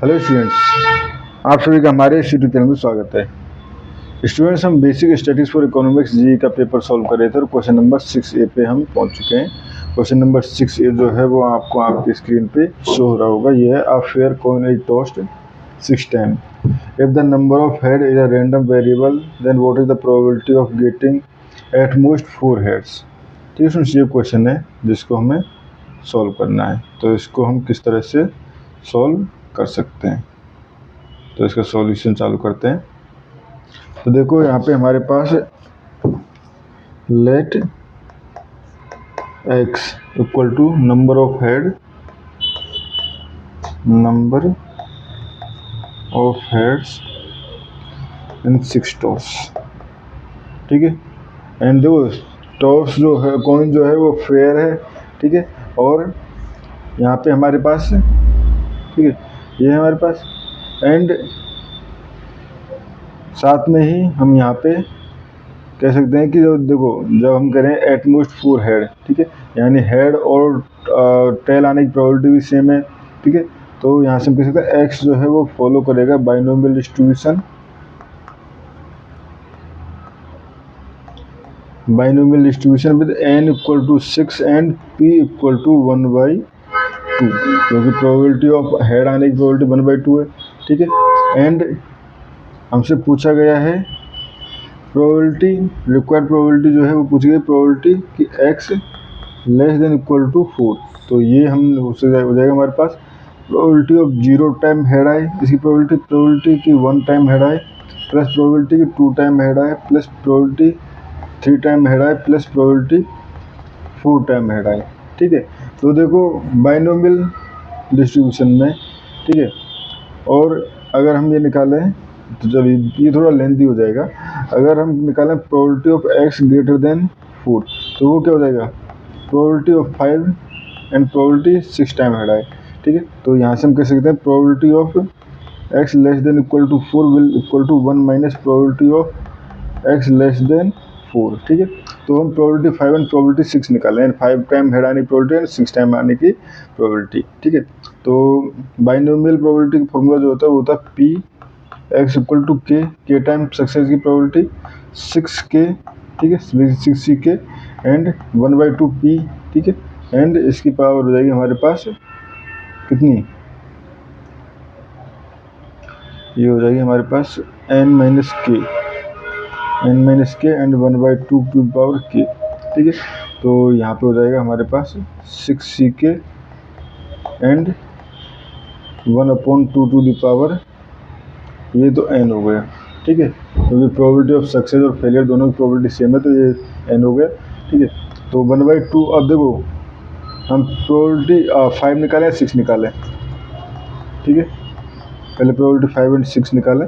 Hello students, आप सभी का हमारे इस यूट्यूब चैनल में स्वागत है। स्टूडेंट्स, हम बेसिक स्टडीज़ फॉर इकोनॉमिक्स जी का पेपर सॉल्व कर रहे थे और क्वेश्चन नंबर 6A पे हम पहुंच चुके हैं। क्वेश्चन नंबर 6A जो है वो आपको आपकी स्क्रीन पे शो हो रहा होगा। ये है a fair coin is tossed 6 time. If the number of head is a random variable then what is the probability of getting at most 4 heads. ठीक है स्टूडेंट्स, ये क्वेश्चन है जिसको हमें सॉल्व करना है। तो इसको हम किस तरह से सॉल्व कर सकते हैं, तो इसका सॉल्यूशन चालू करते हैं। तो देखो यहाँ पे हमारे पास let x equal to number of heads in 6 toss. ठीक है, एंड देखो टॉस जो है, कॉइन जो है वो फेयर है। ठीक है, और यहाँ पे हमारे पास, ठीक है, ये है हमारे पास, एंड साथ में ही हम यहाँ पे कह सकते हैं कि जो देखो जब हम करें एटमोस्ट 4 हेड, ठीक है, यानी हेड और टेल आने की प्रोबेबिलिटी भी सेम है। ठीक है, तो यहाँ से हम कह सकते हैं एक्स जो है वो फॉलो करेगा binomial distribution with n equal to 6 and p equal to 1/2, क्योंकि प्रोबेबिलिटी ऑफ हेड आने की प्रोबेबिलिटी 1/2 है। ठीक है, एंड हमसे पूछा गया है प्रोबेबिलिटी, रिक्वायर्ड प्रोबेबिलिटी जो है वो पूछी गई प्रोबेबिलिटी कि x less than equal to 4। तो ये हम उससे हो जाएगा हमारे पास प्रोबेबिलिटी ऑफ 0 टाइम हेड आए, इसकी प्रोबेबिलिटी की 1 टाइम हेड आए, प्लस प्रोबेबिलिटी की 2 टाइम हेड आए, प्लस प्रोबेबिलिटी 3 टाइम हेड आए, प्लस प्रोबेबिलिटी 4 टाइम हेड आए। ठीक है, तो देखो बाइनोमियल डिस्ट्रीब्यूशन में, ठीक है, और अगर हम ये निकालें तो चलिए ये थोड़ा लेंथी हो जाएगा। अगर हम निकालें probability of x greater than 4, तो वो क्या हो जाएगा probability of 5 and probability 6 time head आए। ठीक है, तो यहाँ से हम कह सकते हैं probability of x less than equal to 4 will equal to 1 minus probability of x less than 4। ठीक है, तो हम प्रोबेबिलिटी 5 एंड प्रोबेबिलिटी 6 निकालें, 5 टाइम हेड आने की प्रोबेबिलिटी एंड 6 टाइम आने की प्रोबेबिलिटी। ठीक है, तो बाइनोमियल प्रोबेबिलिटी का फॉर्मूला जो होता है वो होता है p x इक्वल टू के टाइम सक्सेस की प्रोबेबिलिटी 6k, ठीक है, 6c के एंड 1/2 p। ठीक है, एंड इसकी पावर हो जाएगी हमारे पास कितनी, ये हो जाएगी हमारे पास n माइनस के एंड 1/2 की पावर k। ठीक है, तो यहाँ पे हो जाएगा हमारे पास 6c के एंड 1/2 टू द पावर, ये तो n हो गया। ठीक है, क्योंकि प्रोबेबिलिटी ऑफ सक्सेस और फेलियर दोनों की प्रोबेबिलिटी सेम है, तो ये n हो गया। ठीक है, तो 1/2, अब देखो हम प्रोबेबिलिटी 5 निकालें 6 निकालें। ठीक है, पहले प्रोबेबिलिटी 5 एंड 6 निकालें,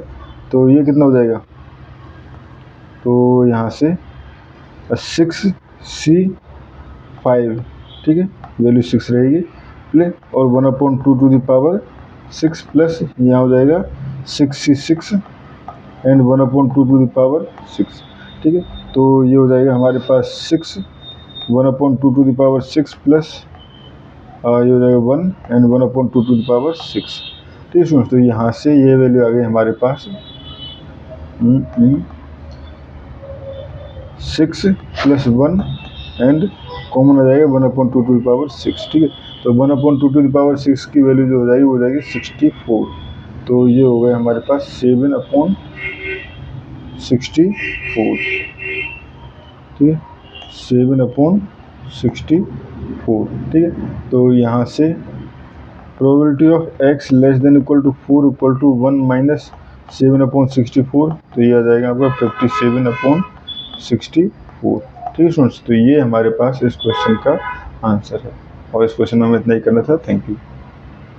तो ये कितना हो जाएगा, तो यहाँ से 6c5, ठीक है, वैल्यू 6 रहेगी, प्लस और 1/2 टू द पावर 6 प्लस यहाँ हो जाएगा 6c6 and 1/2 to the power 6। ठीक है, तो ये हो जाएगा हमारे पास 6 1/2 टू द पावर 6 प्लस ये हो जाएगा 1 एंड 1/2 टू द पावर 6। ठीक है, तो यहाँ से ये वैल्यू आ गई हमारे पास 6 प्लस 1 एंड कॉमन हो जाएगा 1/2 टू द पावर 6। ठीक है, तो 1/2 टू द पावर 6 की वैल्यू जो हो जाएगी वो हो जाएगी 64। तो ये हो गया हमारे पास 7/64। ठीक है, 7/64। ठीक है, तो यहाँ से probability of x less than equal to 4 equal to 1 minus 7/64, तो ये आ जाएगा आपका 57/64। ठीक है स्टूडेंट्स, तो ये हमारे पास इस क्वेश्चन का आंसर है, और इस क्वेश्चन में हमें इतना ही करना था। Thank you.